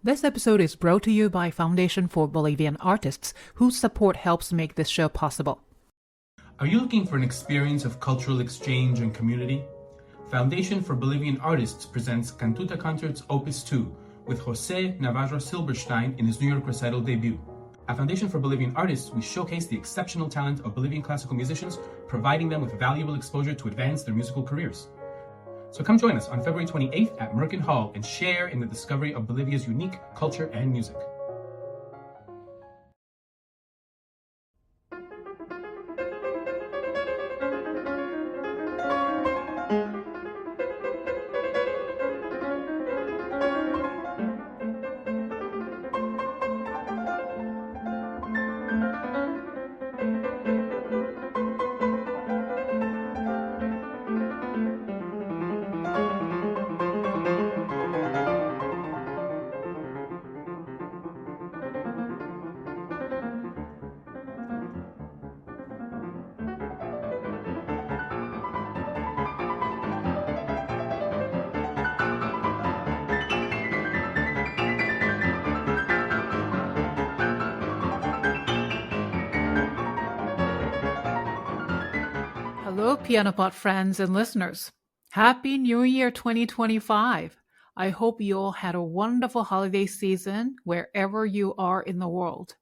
This episode is brought to you by Foundation for Bolivian Artists, whose support helps make this show possible. Are you looking for an experience of cultural exchange and community? Foundation for Bolivian Artists presents Kantuta Concerts Opus 2 with José Navarro-Silberstein in his New York recital debut. At Foundation for Bolivian Artists, we showcase the exceptional talent of Bolivian classical musicians, providing them with valuable exposure to advance their musical careers. So come join us on February 28th at Merkin Hall and share in the discovery of Bolivia's unique culture and music. Hello, PianoPod friends and listeners. Happy New Year 2025. I hope you all had a wonderful holiday season wherever you are in the world.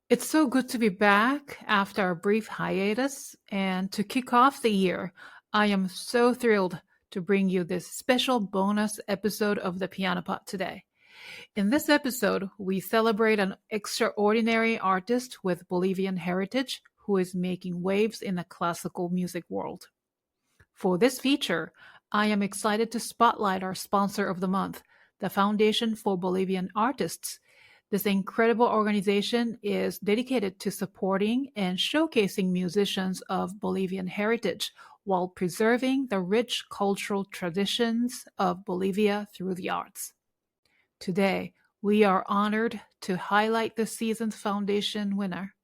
It's so good to be back after a brief hiatus, and to kick off the year, I am so thrilled to bring you this special bonus episode of the PianoPod today. In this episode, we celebrate an extraordinary artist with Bolivian heritage who is making waves in the classical music world. For this feature, I am excited to spotlight our sponsor of the month, the Foundation for Bolivian Artists. This incredible organization is dedicated to supporting and showcasing musicians of Bolivian heritage while preserving the rich cultural traditions of Bolivia through the arts. Today, we are honored to highlight this season's foundation winner,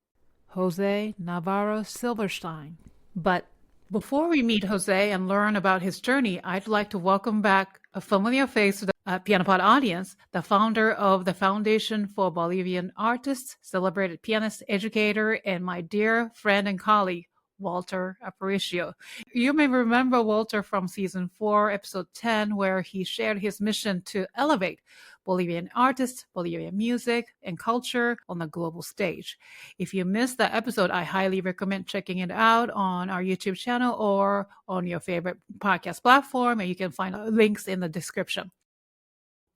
José Navarro-Silberstein. But before we meet José and learn about his journey, I'd like to welcome back a familiar face to the PianoPod audience, the founder of the Foundation for Bolivian Artists, celebrated pianist, educator, and my dear friend and colleague, Walter Aparicio. You may remember Walter from season 4, episode 10, where he shared his mission to elevate Bolivian artists, Bolivian music, and culture on the global stage. If you missed that episode, I highly recommend checking it out on our YouTube channel or on your favorite podcast platform, and you can find links in the description.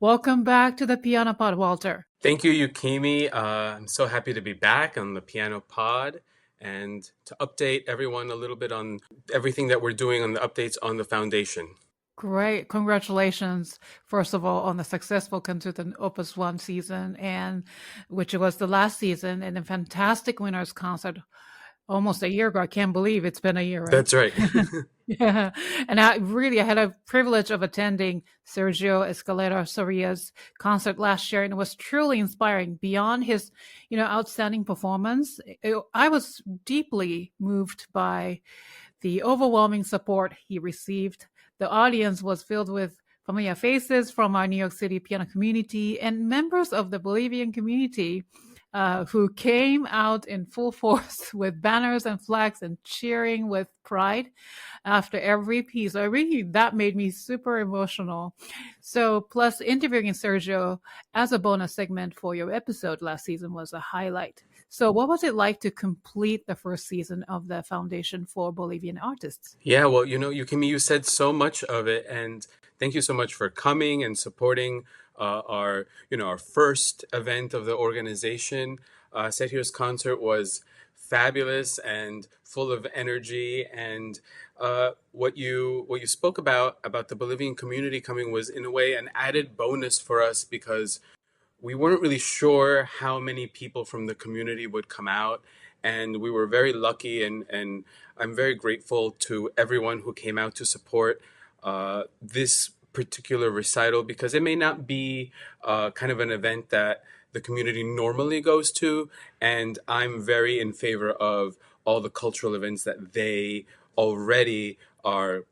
Welcome back to the PianoPod, Walter. Thank you, Yukimi. I'm so happy to be back on the PianoPod and to update everyone a little bit on everything that we're doing on the updates on the foundation. Great. Congratulations, first of all, on the successful Kantuta Opus 1 season, and which was the last season, and a fantastic winners concert almost a year ago. I can't believe it's been a year, right? That's right. Yeah. And I had a privilege of attending Sergio Escalera Soria's concert last year, and it was truly inspiring. Beyond his, outstanding performance, I was deeply moved by the overwhelming support he received. The audience was filled with familiar faces from our New York City piano community and members of the Bolivian community who came out in full force with banners and flags and cheering with pride after every piece. That made me super emotional. So, plus interviewing Sergio as a bonus segment for your episode last season was a highlight. So what was it like to complete the first season of the Foundation for Bolivian Artists? Yeah, well, Yukimi, you said so much of it, and thank you so much for coming and supporting our first event of the organization. Sergio's concert was fabulous and full of energy, and what you spoke about the Bolivian community coming was in a way an added bonus for us, because we weren't really sure how many people from the community would come out, and we were very lucky, and I'm very grateful to everyone who came out to support this particular recital, because it may not be kind of an event that the community normally goes to, and I'm very in favor of all the cultural events that they already are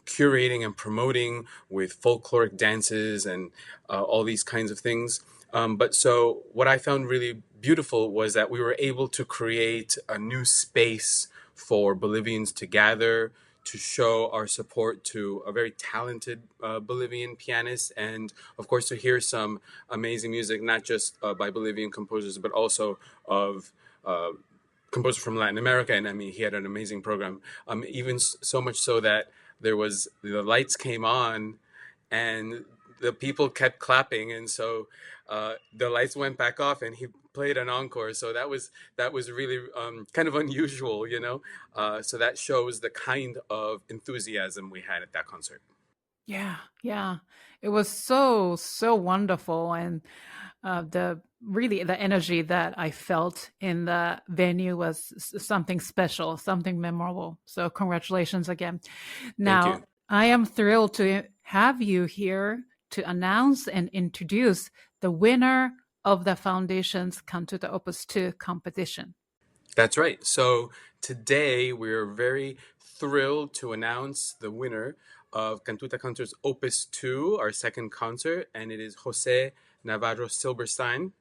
curating and promoting with folkloric dances and all these kinds of things. But so what I found really beautiful was that we were able to create a new space for Bolivians to gather, to show our support to a very talented Bolivian pianist, and of course to hear some amazing music, not just by Bolivian composers, but also of composer from Latin America. And I mean, he had an amazing program, even so much so that the lights came on and the people kept clapping, and so the lights went back off and he played an encore. So that was really kind of unusual, so that shows the kind of enthusiasm we had at that concert. Yeah. It was so wonderful, and the energy that I felt in the venue was something special, something memorable. So congratulations again. Now, I am thrilled to have you here to announce and introduce the winner of the Foundation's Kantuta Opus 2 competition. That's right. So today we're very thrilled to announce the winner of Kantuta Concerts Opus 2, our second concert, and it is José Navarro-Silberstein.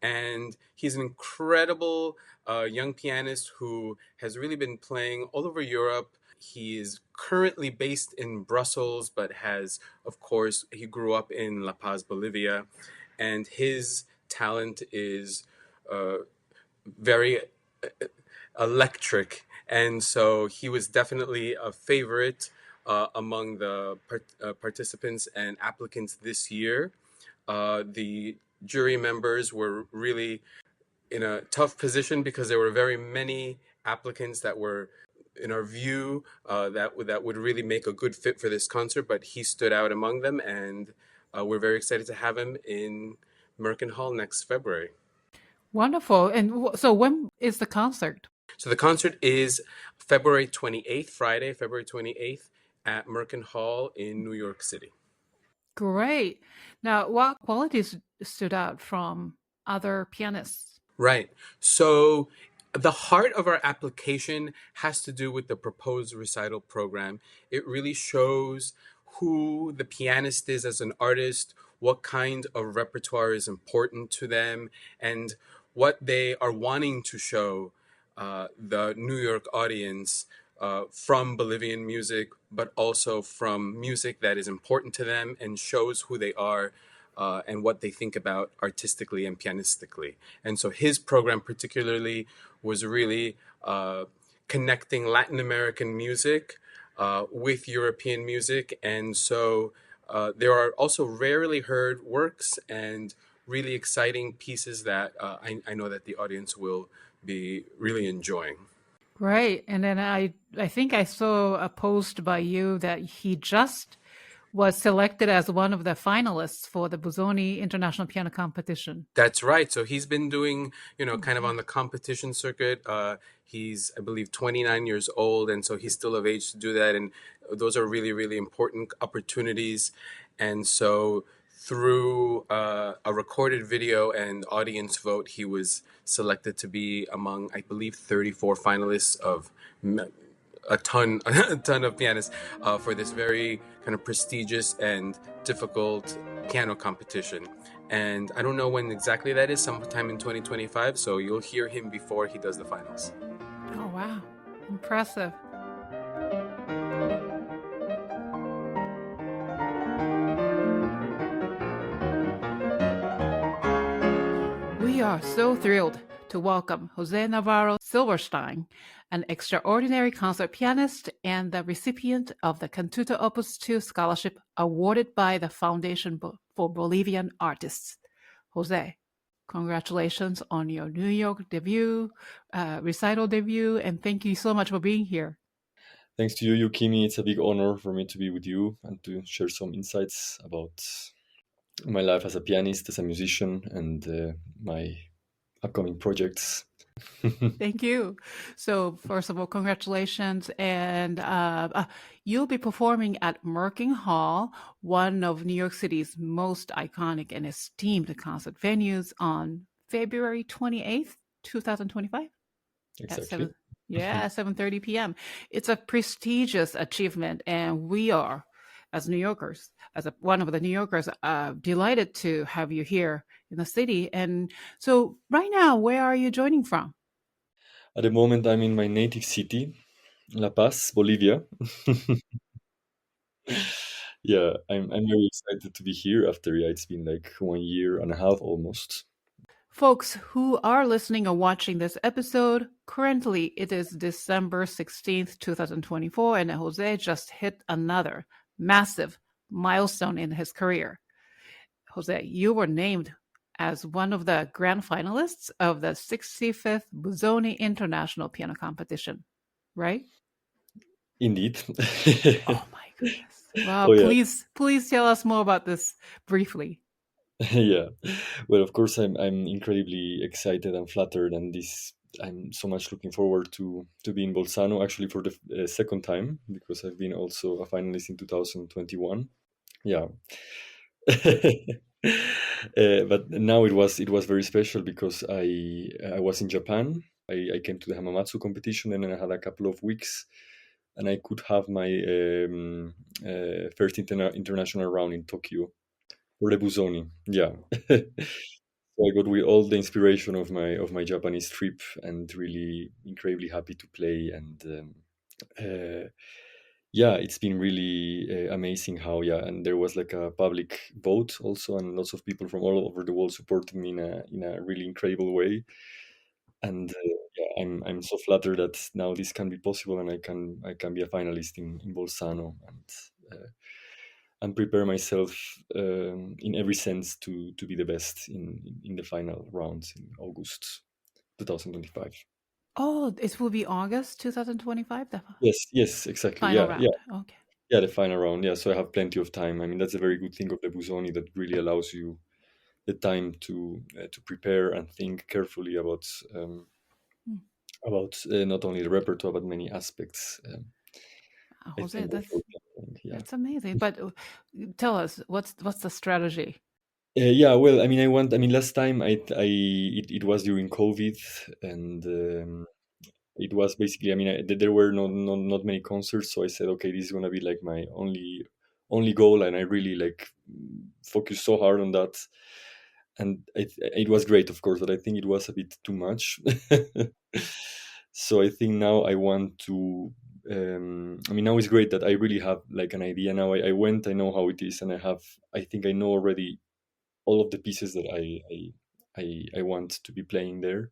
And he's an incredible young pianist who has really been playing all over Europe. He is currently based in Brussels, but he grew up in La Paz, Bolivia, and his talent is very electric. And so he was definitely a favorite among the participants and applicants this year. The jury members were really in a tough position because there were very many applicants that were, in our view, that would really make a good fit for this concert, but he stood out among them, and we're very excited to have him in Merkin Hall next February. Wonderful. And so when is the concert? So the concert is February 28th, Friday, February 28th at Merkin Hall in New York City. Great. Now, what qualities stood out from other pianists? Right. So the heart of our application has to do with the proposed recital program. It really shows who the pianist is as an artist, what kind of repertoire is important to them, and what they are wanting to show the New York audience from Bolivian music, but also from music that is important to them and shows who they are and what they think about artistically and pianistically. And so his program particularly was really connecting Latin American music with European music. And so there are also rarely heard works and really exciting pieces that I know that the audience will be really enjoying. Right. And then I think I saw a post by you that he just was selected as one of the finalists for the Busoni International Piano Competition. That's right. So he's been doing, kind of on the competition circuit. He's, I believe, 29 years old, and so he's still of age to do that. And those are really, really important opportunities. And so through a recorded video and audience vote, he was selected to be among, I believe, 34 finalists of a ton of pianists for this very kind of prestigious and difficult piano competition. And I don't know when exactly that is, sometime in 2025. So you'll hear him before he does the finals. Oh, wow. Impressive. We are so thrilled to welcome José Navarro-Silberstein, an extraordinary concert pianist and the recipient of the Kantuta Opus 2 scholarship awarded by the Foundation for Bolivian Artists. José, congratulations on your New York debut, recital debut, and thank you so much for being here. Thanks to you, Kimi. It's a big honor for me to be with you and to share some insights about my life as a pianist, as a musician, and my upcoming projects. Thank you. So first of all, congratulations. And you'll be performing at Merkin Hall, one of New York City's most iconic and esteemed concert venues, on February 28th, 2025. Exactly. Yeah, 7:30 p.m. It's a prestigious achievement, and we are, as New Yorkers, one of the New Yorkers, delighted to have you here in the city. And so, right now, where are you joining from? At the moment, I'm in my native city, La Paz, Bolivia. Yeah, I'm very excited to be here after, yeah, it's been like 1 year and a half almost. Folks who are listening or watching this episode, currently it is December 16th, 2024, and Jose just hit another massive milestone in his career. Jose, you were named as one of the grand finalists of the 65th Busoni International Piano Competition, right? Indeed. Oh my goodness. Wow, Oh yeah. please tell us more about this briefly. Yeah. Well, of course, I'm incredibly excited and flattered, and this I'm so much looking forward to be in Bolzano actually for the second time, because I've been also a finalist in 2021. Yeah. But now it was very special because I was in Japan. I came to the Hamamatsu competition, and then I had a couple of weeks, and I could have my first international round in Tokyo for the Busoni. Yeah. So I got with all the inspiration of my Japanese trip, and really incredibly happy to play. And yeah, it's been really amazing how, yeah, and there was like a public vote also, and lots of people from all over the world supported me in a really incredible way. And yeah, I'm so flattered that now this can be possible, and I can be a finalist in Bolzano, and prepare myself in every sense to be the best in the final rounds in August 2025. Oh, it will be August 2025, the Yes, exactly. final Yeah, yeah, round. Okay. yeah. The final round. Yeah, so I have plenty of time. I mean, that's a very good thing of the Busoni, that really allows you the time to prepare and think carefully um, Hmm. about not only the repertoire but many aspects. I Jose, think that's before playing. Yeah. that's amazing. But tell us, what's the strategy? Yeah, well, I mean, last time it was during COVID, and it was basically, I mean, there were not many concerts, so I said, okay, this is gonna be like my only goal, and I really like focused so hard on that, and it was great, of course, but I think it was a bit too much. So I think now I want to. I mean, now it's great that I really have like an idea. Now I went, I know how it is, and I think I know already all of the pieces that I want to be playing there,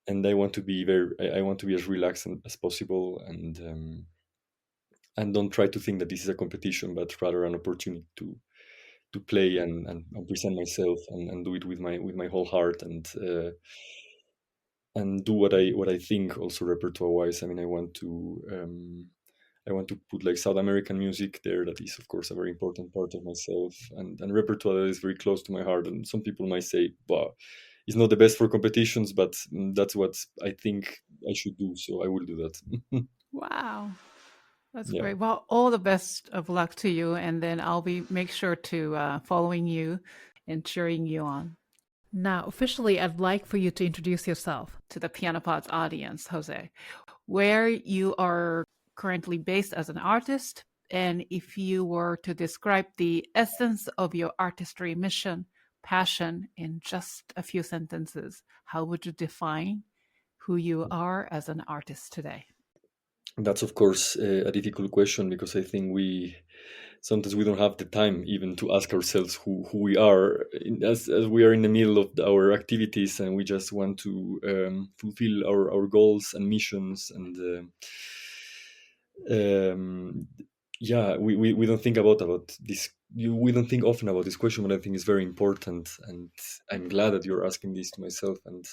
and I want to be I want to be as relaxed as possible, and don't try to think that this is a competition, but rather an opportunity to play and present myself, and do it with my whole heart, and do what I think also repertoire wise. I mean, I want to put like South American music there. That is, of course, a very important part of myself, and repertoire that is very close to my heart. And some people might say, "Wow, it's not the best for competitions," but that's what I think I should do. So I will do that. Wow, that's Yeah. great. Well, all the best of luck to you, and then I'll be make sure to following you and cheering you on. Now, officially, I'd like for you to introduce yourself to the Piano Pods audience, Jose, where you are currently based as an artist, and if you were to describe the essence of your artistry mission, passion in just a few sentences, how would you define who you are as an artist today? That's of course a difficult question, because I think we sometimes we don't have the time even to ask ourselves who we are, as we are in the middle of our activities, and we just want to fulfill our goals and missions, and yeah, we don't think about this. We don't think often about this question, but I think it's very important, and I'm glad that you're asking this to myself. And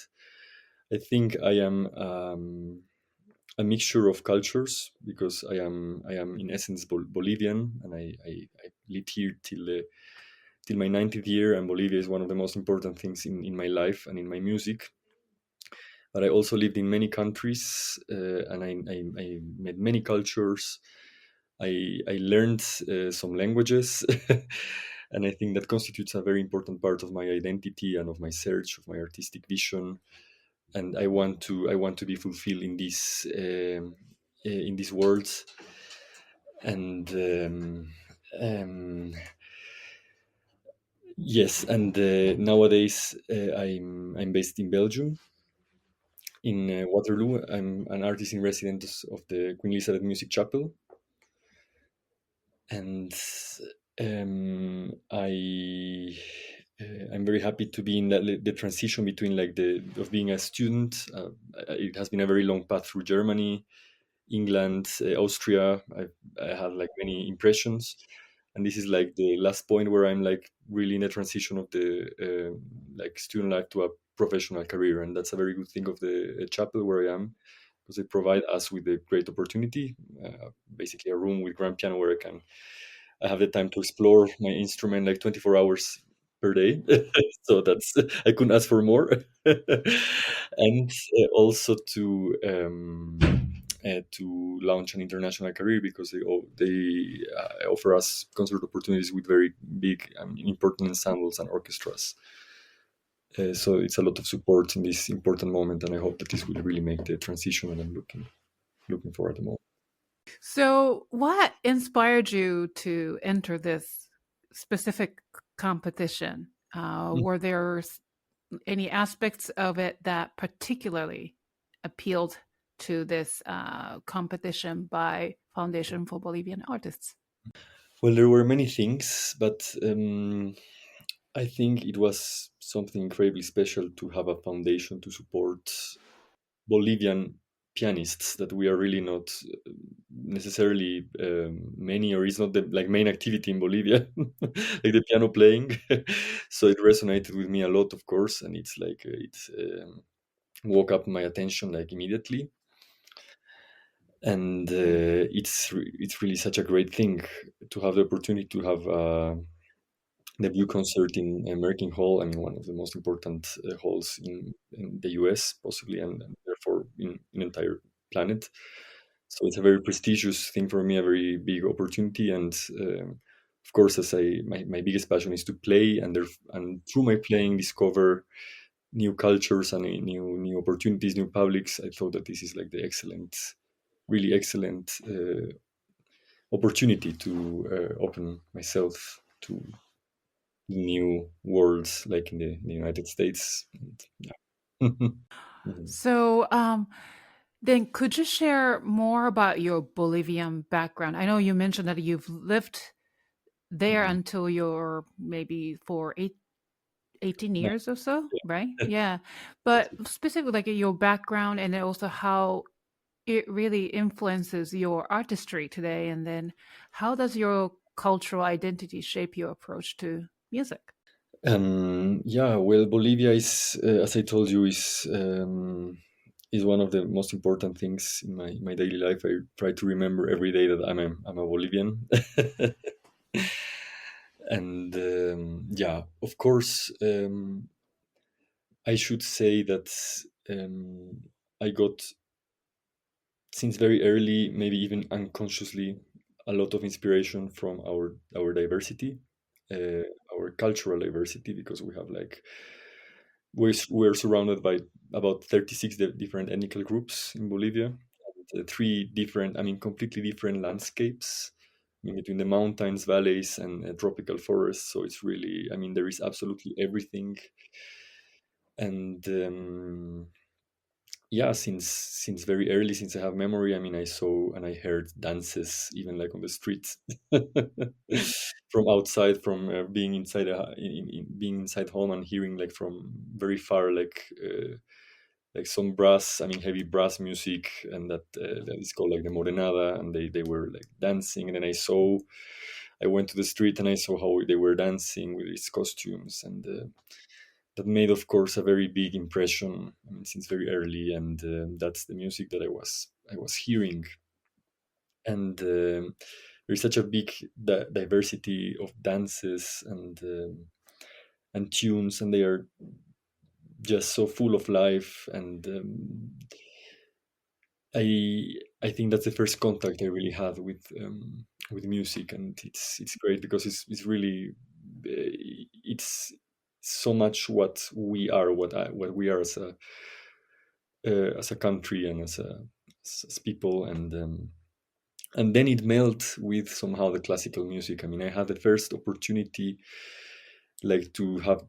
I think I am a mixture of cultures, because I am in essence Bolivian, and I lived here till my 90th year, and Bolivia is one of the most important things in my life and in my music. But I also lived in many countries, and I met many cultures. I learned some languages, and I think that constitutes a very important part of my identity and of my search, of my artistic vision. and I want to be fulfilled in these worlds. And yes, and nowadays I'm based in Belgium, in Waterloo. I'm an artist in residence of the Queen Elizabeth Music Chapel, and I'm very happy to be in the transition between like the of being a student. It has been a very long path through Germany, England, Austria. I had like many impressions, and this is like the last point where I'm like really in the transition of the like student life to a professional career, and that's a very good thing of the chapel where I am, because they provide us with a great opportunity, basically a room with grand piano where I have the time to explore my instrument like 24 hours per day. So that's, I couldn't ask for more. And also to launch an international career, because they offer us concert opportunities with very big, important ensembles and orchestras. So it's a lot of support in this important moment, and I hope that this will really make the transition, and I'm looking forward to more. So, what inspired you to enter this specific competition? Were there any aspects of it that particularly appealed to this competition by Foundation for Bolivian Artists? Well, there were many things, but I think it was something incredibly special to have a foundation to support Bolivian pianists that we are really not necessarily many, or it's not the like main activity in Bolivia, like the piano playing. So it resonated with me a lot, of course, and it's like it woke up my attention like immediately. And it's really such a great thing to have the opportunity to have debut concert in Merkin Hall. I mean, one of the most important halls in the US, possibly, and therefore in entire planet. So it's a very prestigious thing for me, a very big opportunity. And of course, as my biggest passion is to play, and through my playing, discover new cultures and new opportunities, new publics. I thought that this is like the really excellent opportunity to open myself to new worlds, like in the United States. And, yeah. Mhm. So, then could you share more about your Bolivian background? I know you mentioned that you've lived there Mhm. until you're maybe for 18 No, years or so, yeah, right? Yeah. that's But it. specifically, like your background, and then also how it really influences your artistry today. And then how does your cultural identity shape your approach to music? Yeah, well, Bolivia is, as I told you, is one of the most important things in my daily life. I try to remember every day that I'm a Bolivian. And yeah, of course, I should say that I got, since very early, maybe even unconsciously, a lot of inspiration from our diversity, uh, our cultural diversity, because we have like we're surrounded by about 36 different ethnic groups in Bolivia, and, three different, I mean, completely different landscapes, I mean, between the mountains, valleys, and tropical forests. So it's really, I mean, there is absolutely everything. And yeah, since very early, since I have memory, I mean, I saw and I heard dances even like on the streets, from outside, from being inside being inside home, and hearing like from very far, like some brass, I mean, heavy brass music, and that is called like the morenada, and they were like dancing. And then I went to the street and I saw how they were dancing with these costumes, and that made, of course, a very big impression. I mean, since very early, and that's the music that I was hearing. And there's such a big diversity of dances and tunes, and they are just so full of life. And I think that's the first contact I really had with music, and it's great, because it's really it's so much what we are, what we are as a country and as people, and then it melted with somehow the classical music. I mean, I had the first opportunity like to have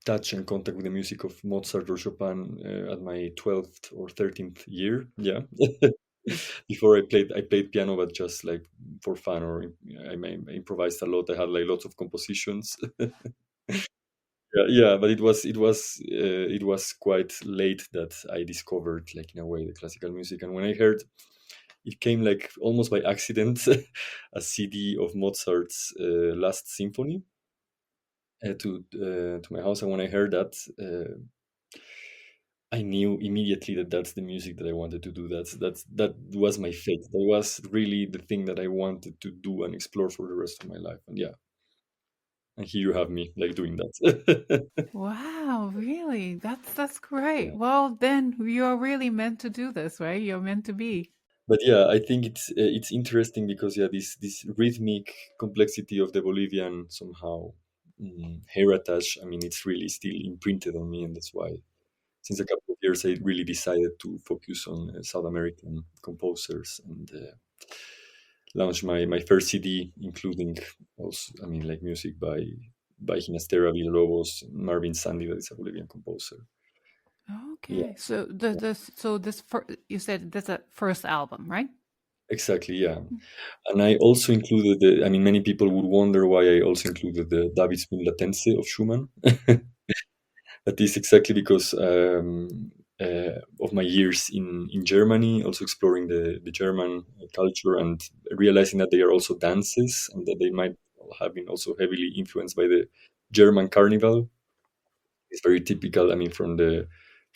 touch and contact with the music of Mozart or Chopin at my 12th or 13th year. Yeah. Before I played piano, but just like for fun, or I improvised a lot. I had like lots of compositions. Yeah, but it was quite late that I discovered, like, in a way, the classical music. And when I heard, it came like almost by accident, a CD of Mozart's Last Symphony to my house. And when I heard that, I knew immediately that that's the music that I wanted to do. That was my fate. That was really the thing that I wanted to do and explore for the rest of my life. And yeah, and here you have me like doing that. Wow, really? That's great. Yeah. Well, then you're really meant to do this, right? You're meant to be. But yeah, I think it's interesting because, yeah, this rhythmic complexity of the Bolivian somehow heritage. I mean, it's really still imprinted on me, and that's why since a couple of years I really decided to focus on South American composers, and launch my first CD, including also, I mean, like music by Ginastera, Villa-Lobos, Marvin, Sandi, that is a Bolivian composer. Yeah, Okay. So you said that's a first album, right? exactly. Yeah, and I also included I mean, many people would wonder why I also included the David's Latense of Schumann. That is exactly because of my years in Germany, also exploring the German culture and realizing that they are also dances, and that they might have been also heavily influenced by the German carnival. It's very typical. I mean, from the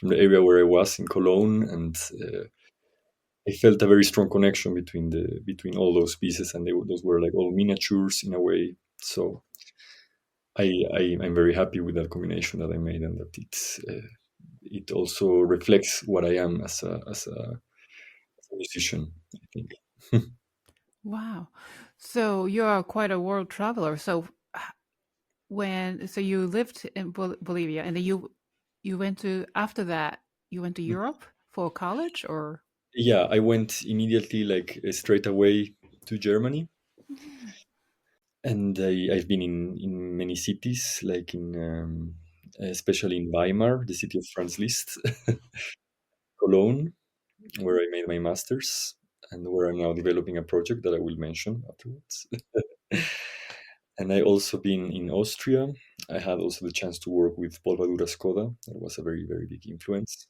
area where I was in Cologne, and I felt a very strong connection between all those pieces, and those were like all miniatures in a way. So I'm very happy with that combination that I made, and that it also reflects what I am as a musician, I think. Wow. So you're quite a world traveler. So you lived in Bolivia, and then you went to after that you went to Europe for college, or? Yeah, I went immediately, like straight away to Germany, and I've been in many cities, like especially in Weimar, the city of Franz Liszt, Cologne, where I made my master's, and where I'm now developing a project that I will mention afterwards. And I also been in Austria. I had also the chance to work with Polvadura Skoda. That was a very, very big influence.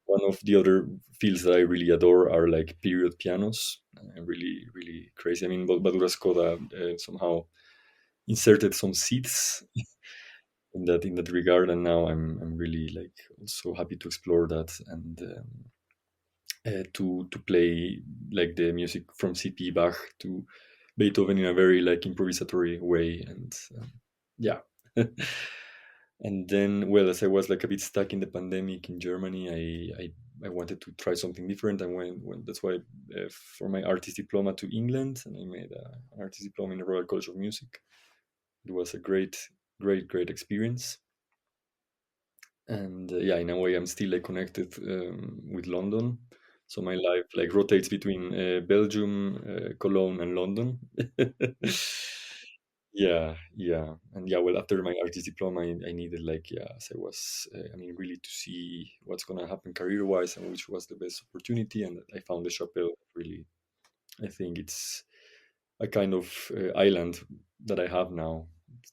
One of the other fields that I really adore are like period pianos. Really, really crazy. I mean, Polvadura Skoda somehow inserted some seeds in that regard, and now I'm really like also happy to explore that, and to play like the music from C.P. Bach to Beethoven in a very like improvisatory way, and yeah. And then, well, as I was like a bit stuck in the pandemic in Germany, I wanted to try something different. I went that's why for my artist diploma to England, and I made an artist diploma in the Royal College of Music. It was a great, great, great experience. And yeah, in a way, I'm still like connected with London. So my life like rotates between Belgium, Cologne, and London. Yeah, yeah, and yeah. Well, after my artist diploma, I needed, like, yeah, as I was, I mean, really to see what's gonna happen career-wise and which was the best opportunity, and I found the chapel. Really, I think it's a kind of island that I have now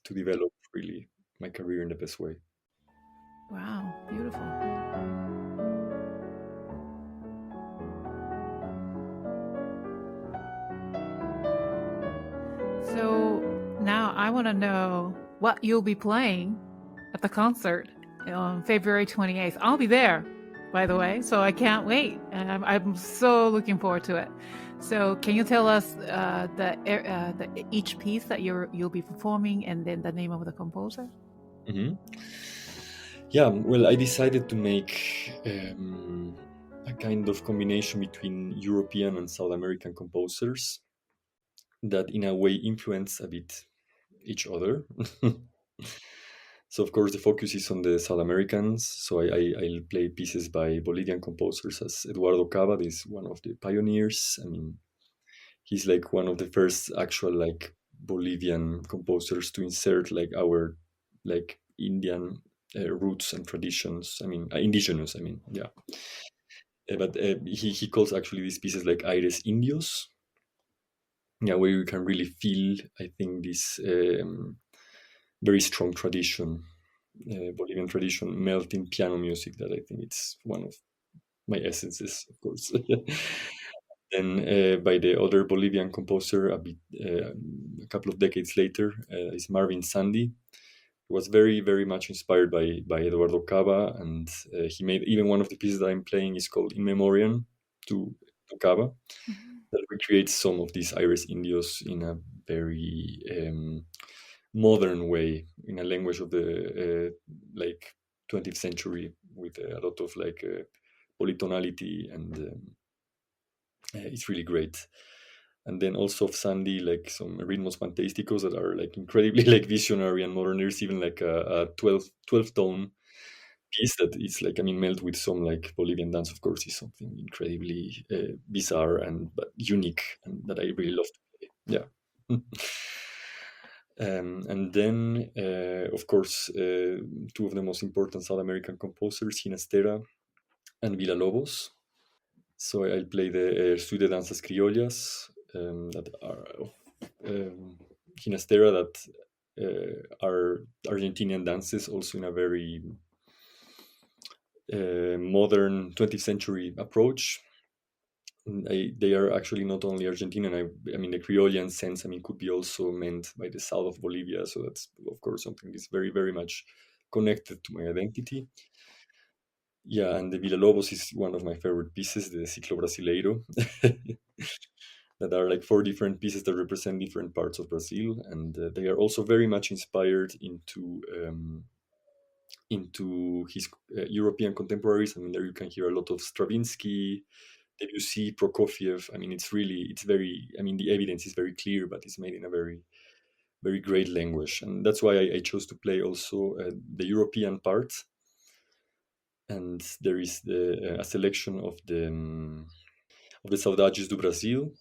to develop really my career in the best way. Wow, beautiful. So now I want to know what you'll be playing at the concert on February 28th. I'll be there, by the way, so I can't wait. And I'm so looking forward to it. So can you tell us each piece that you'll be performing, and then the name of the composer? Hmm. Yeah, well, I decided to make a kind of combination between European and South American composers that, in a way, influence a bit each other. So of course the focus is on the South Americans. So I'll play pieces by Bolivian composers as Eduardo Caba. Is one of the pioneers. I mean, he's like one of the first actual like Bolivian composers to insert like our like Indian roots and traditions. I mean, indigenous. I mean, yeah. But he calls actually these pieces like aires indios. Yeah, where you can really feel, I think, this very strong tradition, Bolivian tradition, melting piano music that I think it's one of my essences, of course. Then by the other Bolivian composer, a couple of decades later, is Marvin Sandi. He was very, very much inspired by Eduardo Caba, and he made even one of the pieces that I'm playing is called In Memoriam to Caba, Mhm. that recreates some of these Iris Indios in a very modern way, in a language of the like 20th century, with a lot of like polytonality, and it's really great. And then also of Sandi, like some Ritmos Panteísticos that are like incredibly like visionary and modern. There's even like a 12 tone piece that is like, I mean, melt with some like Bolivian dance, of course, is something incredibly bizarre and but unique, and that I really love to play. Yeah. And then, of course, two of the most important South American composers, Ginastera and Villa-Lobos. So I'll play the Estudio de Danzas Criollas, that are of Ginastera, that are Argentinian dances, also in a very modern 20th century approach. They are actually not only Argentinian. I mean, the Criollan sense, I mean, could be also meant by the south of Bolivia. So that's, of course, something that's very, very much connected to my identity. Yeah, and the Villa-Lobos is one of my favorite pieces, the Ciclo Brasileiro, that are like four different pieces that represent different parts of Brazil, and they are also very much inspired into his European contemporaries. I mean, there you can hear a lot of Stravinsky, Debussy, Prokofiev. I mean, it's very, I mean, the evidence is very clear, but it's made in a very, very great language. And that's why I chose to play also the European part. And there is a selection of the Saudades do Brasil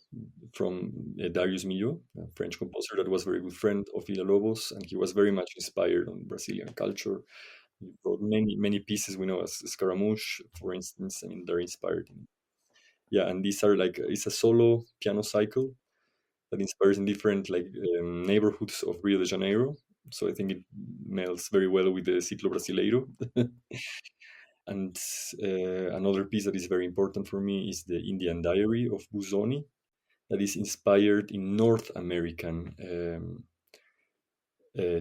from Darius Milhaud, a French composer that was a very good friend of Villa-Lobos, and he was very much inspired on Brazilian culture. He wrote many, many pieces we know as Scaramouche, for instance. I mean, they're inspired in, yeah, and these are like, it's a solo piano cycle that inspires in different like neighborhoods of Rio de Janeiro. So I think it melds very well with the Ciclo Brasileiro. And another piece that is very important for me is the Indian Diary of Busoni, that is inspired in North American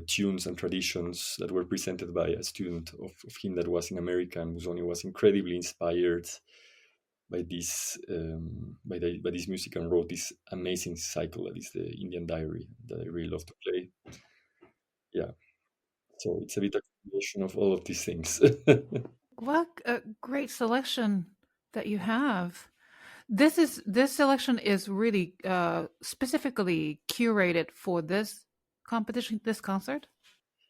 tunes and traditions that were presented by a student of him that was in America. And Busoni was incredibly inspired by this music, and wrote this amazing cycle that is the Indian Diary that I really love to play. Yeah, so it's a bit a combination of all of these things. What a great selection that you have. This selection is really specifically curated for this competition, this concert.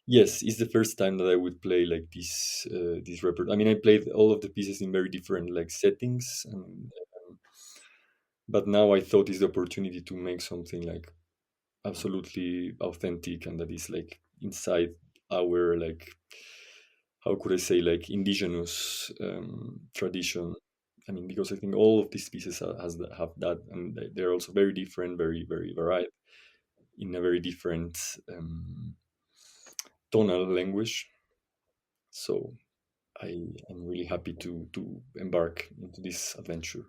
Yes, it's the first time that I would play like this repertoire. I mean, I played all of the pieces in very different like settings, and but now I thought is the opportunity to make something like absolutely authentic, and that is like inside our like, how could I say, like indigenous tradition. I mean, because I think all of these pieces have that, and they're also very different, very, very varied, in a very different tonal language. So I'm really happy to embark into this adventure.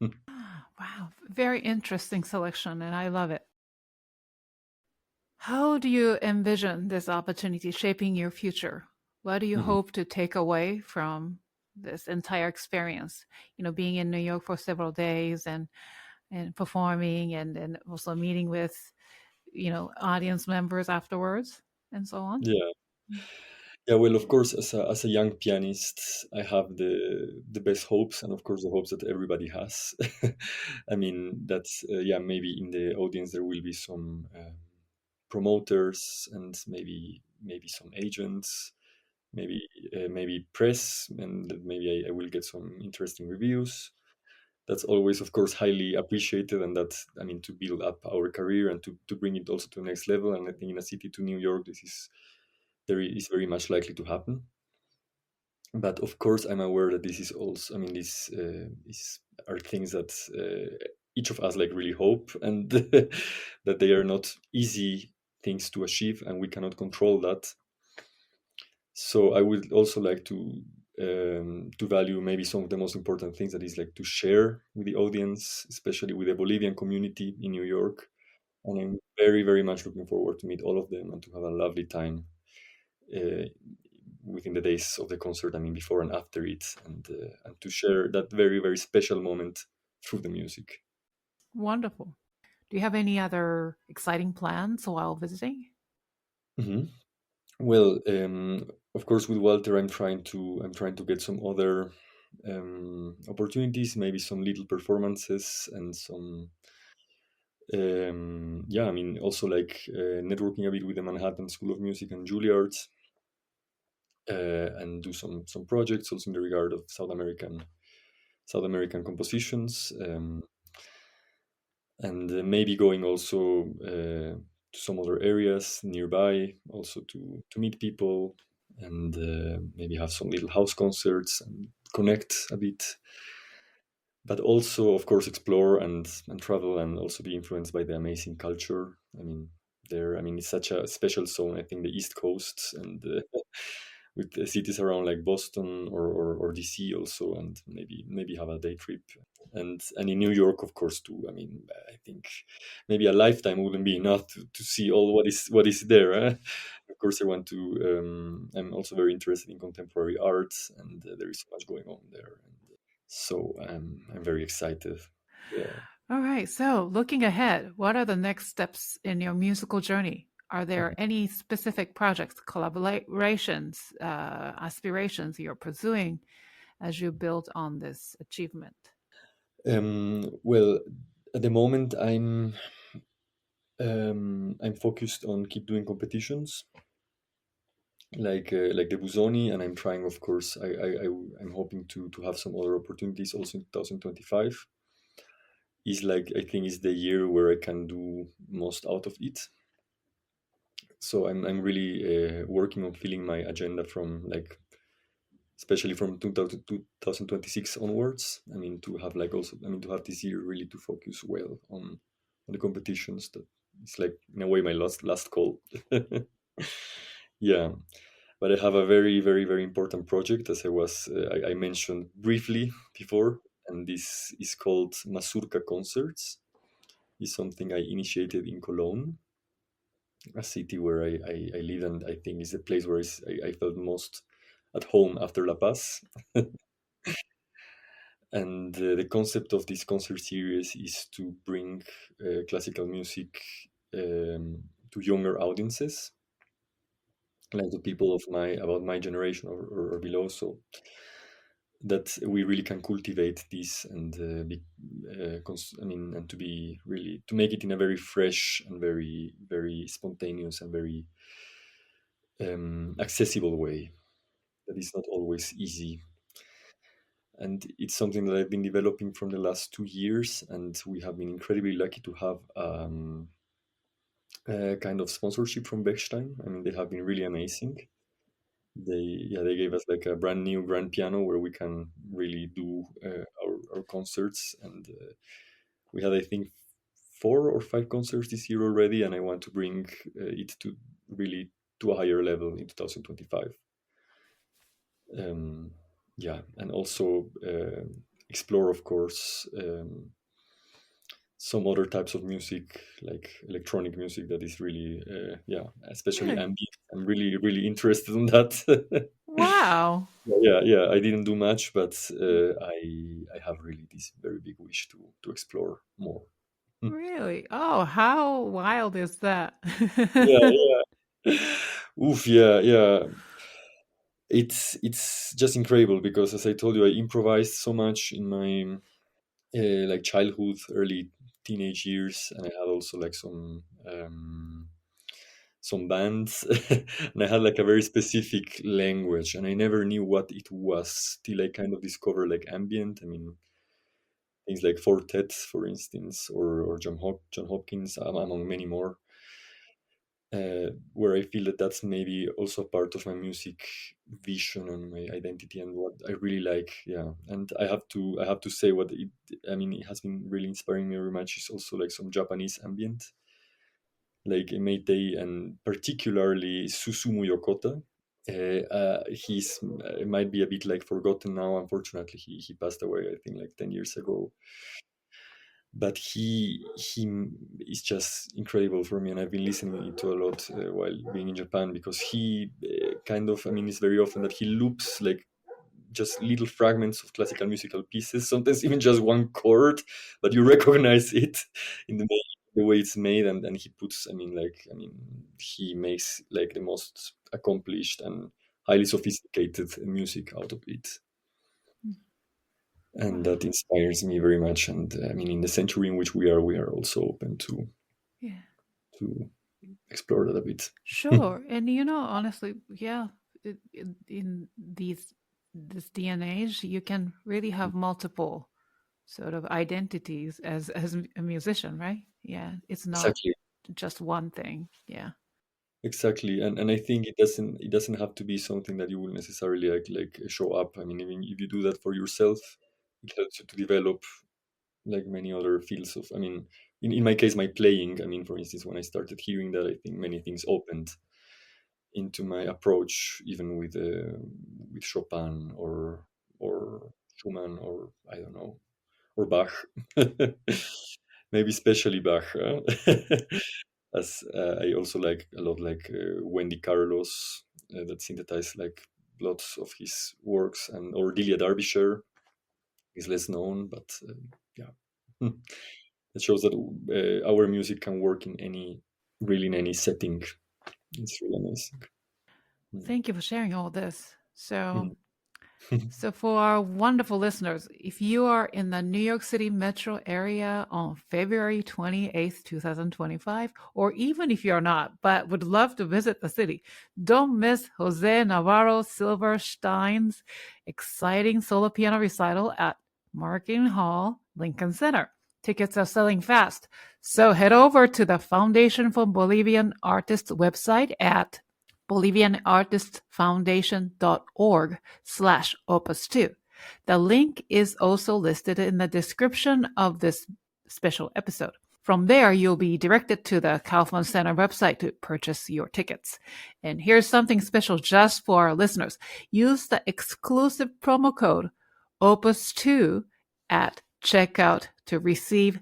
Wow, very interesting selection, and I love it. How do you envision this opportunity shaping your future? What do you Mhm. hope to take away from this entire experience? Being in New York for several days and performing and also meeting with, audience members afterwards and so on. Yeah. Yeah, well, of course, as a young pianist, I have the best hopes, and of course, the hopes that everybody has. I mean, that's yeah, maybe in the audience there will be some promoters and maybe maybe some agents, maybe press, and maybe I will get some interesting reviews. That's always, of course, highly appreciated, and that's, I mean, to build up our career and to bring it also to the next level. And I think in a city to New York, this is very much likely to happen. But of course, I'm aware that this is also, I mean, this is are things that each of us like really hope, and that they are not easy things to achieve, and we cannot control that. So I would also like to value maybe some of the most important things, that is like to share with the audience, especially with the Bolivian community in New York. And I'm very, very much looking forward to meet all of them and to have a lovely time uh, within the days of the concert. I mean, before and after it, and to share that very, very special moment through the music. Wonderful. Do you have any other exciting plans while visiting? Mhm. Well, of course, with Walter, I'm trying to get some other opportunities, maybe some little performances and some. Yeah, I mean, also like networking a bit with the Manhattan School of Music and Juilliard, and do some projects also in the regard of South American compositions, and maybe going also to some other areas nearby, also to meet people, and maybe have some little house concerts and connect a bit, but also, of course, explore and travel, and also be influenced by the amazing culture. I mean, it's such a special zone. I think the East Coast, and with the cities around like Boston or DC also, and maybe have a day trip, and in New York, of course, too. I mean, I think maybe a lifetime wouldn't be enough to see all what is there. Of course, I want to. I'm also very interested in contemporary art, and there is so much going on there. So I'm very excited. Yeah. All right. So, looking ahead, what are the next steps in your musical journey? Are there any specific projects, collaborations, aspirations you're pursuing as you build on this achievement? Well, at the moment, I'm focused on keep doing competitions like the Busoni, and I'm trying, of course. I'm hoping to have some other opportunities also in 2025. Is like, I think, is the year where I can do most out of it. So I'm really working on filling my agenda from like, especially from 2026 onwards. I mean, to have like also, I mean, to have this year really to focus well on the competitions. That it's like in a way my last call. Yeah, but I have a very, very, very important project, as I mentioned briefly before, and this is called Mazurka Concerts. It's something I initiated in Cologne, a city where I live, and I think is the place where I felt most at home after La Paz. And the concept of this concert series is to bring classical music to younger audiences, like the people of my generation or below, so that we really can cultivate this and and to be really to make it in a very fresh and very, very spontaneous and very accessible way. That is not always easy, and it's something that I've been developing from the last 2 years, and we have been incredibly lucky to have a kind of sponsorship from Bechstein. I mean, they have been really amazing. They gave us like a brand new grand piano where we can really do our concerts, and we had, I think, 4 or 5 concerts this year already, and I want to bring it to really to a higher level in 2025. um, yeah, and also explore, of course, some other types of music, like electronic music, that is really especially Really? ambient. I'm really, really interested in that. Wow. Yeah, I didn't do much, but I have really this very big wish to explore more. Really? Oh, how wild is that? Yeah, yeah. Oof, yeah. It's just incredible because, as I told you, I improvised so much in my like childhood, early teenage years, and I had also like some bands, and I had like a very specific language, and I never knew what it was till I kind of discovered like ambient. I mean, things like Fortet, for instance, or John Hopkins, among many more. Where I feel that that's maybe also part of my music vision and my identity and what I really like. Yeah, and I have to say what it has been really inspiring me very much is also like some Japanese ambient, like Meitei and particularly Susumu Yokota. He's might be a bit like forgotten now. Unfortunately, he passed away, I think, like 10 years ago. But he is just incredible for me, and I've been listening to a lot while being in Japan, because he it's very often that he loops like just little fragments of classical musical pieces, sometimes even just one chord, but you recognize it in the way it's made, and he puts he makes like the most accomplished and highly sophisticated music out of it, and that inspires me very much. And in the century in which we are also open to explore that a bit. Sure. And honestly, yeah, in this day and age, you can really have multiple sort of identities as a musician, right? Yeah, it's not Exactly. just one thing. Yeah. Exactly, and I think it doesn't have to be something that you will necessarily like show up. Even if you do that for yourself, it helps you to develop like many other fields of. In my case, my playing. For instance, when I started hearing that, I think many things opened into my approach, even with Chopin or Schumann, or I don't know, or Bach. Maybe especially Bach. Huh? As I also like a lot, like Wendy Carlos, that synthesized like lots of his works, and or Delia Derbyshire is less known, but yeah, it shows that our music can work in any setting. It's really amazing. Thank you for sharing all this. So, Mhm. so for our wonderful listeners, if you are in the New York City metro area on February 28th, 2025, or even if you're not, but would love to visit the city, don't miss José Navarro-Silberstein's exciting solo piano recital at Merkin Hall, Lincoln Center. Tickets are selling fast. So head over to the Foundation for Bolivian Artists website at bolivianartistfoundation.org/opus2. The link is also listed in the description of this special episode. From there, you'll be directed to the Kaufman Center website to purchase your tickets. And here's something special just for our listeners. Use the exclusive promo code OPUS2 at checkout to receive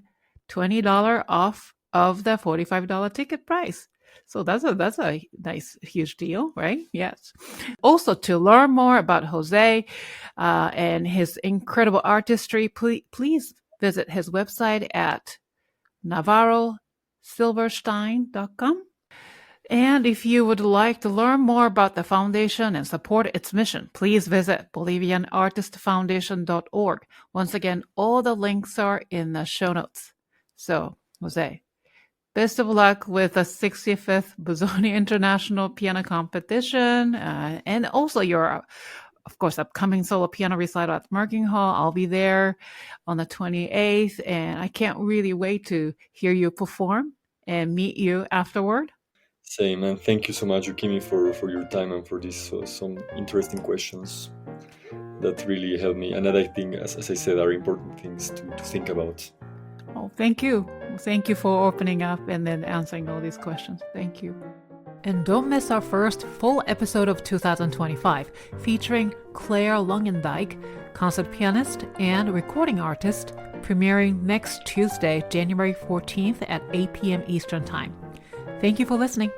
$20 off of the $45 ticket price. So that's a nice, huge deal, right? Yes. Also, to learn more about Jose and his incredible artistry, please visit his website at navarrosilberstein.com. And if you would like to learn more about the foundation and support its mission, please visit bolivianartistfoundation.org. Once again, all the links are in the show notes. So, Jose, best of luck with the 65th Busoni International Piano Competition, and also your, of course, upcoming solo piano recital at Merkin Hall. I'll be there on the 28th, and I can't really wait to hear you perform and meet you afterward. Same, and thank you so much, Yukimi, for your time and for these some interesting questions that really helped me, and that I think, as I said, are important things to think about. Oh, thank you. Thank you for opening up and then answering all these questions. Thank you. And don't miss our first full episode of 2025, featuring Claire Longendijk, concert pianist and recording artist, premiering next Tuesday, January 14th at 8 p.m. Eastern Time. Thank you for listening.